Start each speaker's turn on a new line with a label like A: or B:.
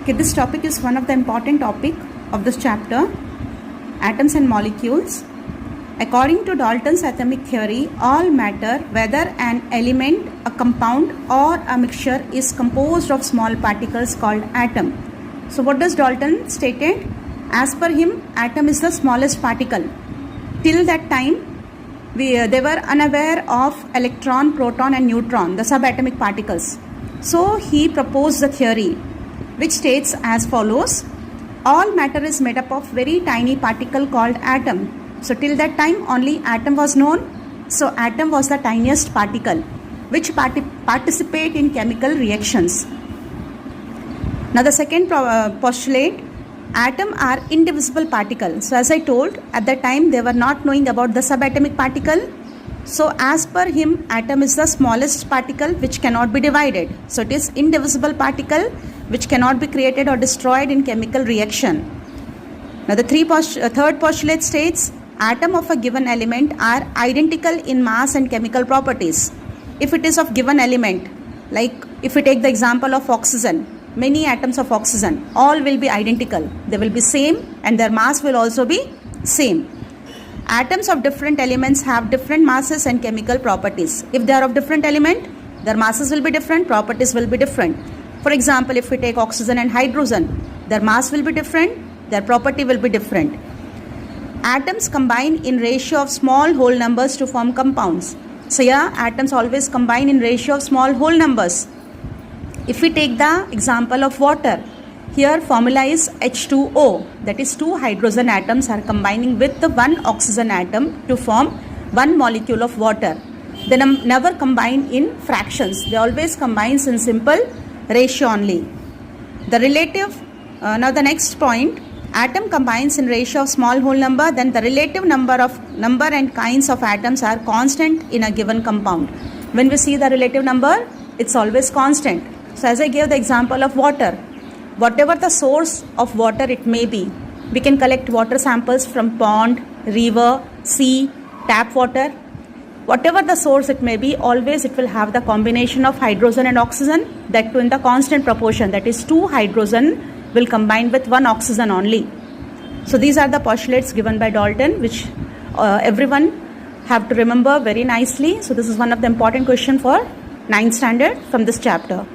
A: Okay, this topic is one of the important topic of this chapter, atoms and molecules. According to Dalton's atomic theory, all matter, whether an element, a compound or a mixture, is composed of small particles called atom. So what does Dalton stated? As per him, atom is the smallest particle. Till that time, they were unaware of electron, proton and neutron, the subatomic particles. So he proposed the theory which states as follows: all matter is made up of very tiny particle called atom. So till that time only atom was known. So atom was the tiniest particle which participate in chemical reactions. Now the second postulate, atom are indivisible particles. So as I told, at that time they were not knowing about the subatomic particle. So as per him, atom is the smallest particle which cannot be divided. So it is indivisible particle which cannot be created or destroyed in chemical reaction. Now the third postulate states, atom of a given element are identical in mass and chemical properties. If it is of given element, like if we take the example of oxygen, many atoms of oxygen, all will be identical. They will be same and their mass will also be same. Atoms of different elements have different masses and chemical properties. If they are of different element, their masses will be different, properties will be different. For example, if we take oxygen and hydrogen, their mass will be different, their property will be different. Atoms combine in ratio of small whole numbers to form compounds. So yeah, atoms always combine in ratio of small whole numbers. If we take the example of water, here formula is H2O, that is two hydrogen atoms are combining with the one oxygen atom to form one molecule of water. They never combine in fractions, they always combine in simple ratio only. The relative, now the next point, atom combines in ratio of small whole number, then the relative number and kinds of atoms are constant in a given compound. When we see the relative number, it's always constant. So as I gave the example of water, whatever the source of water it may be, we can collect water samples from pond, river, sea, tap water. Whatever the source it may be, always it will have the combination of hydrogen and oxygen, that too in the constant proportion, that is two hydrogen will combine with one oxygen only. So these are the postulates given by Dalton, which everyone have to remember very nicely. So this is one of the important question for 9th standard from this chapter.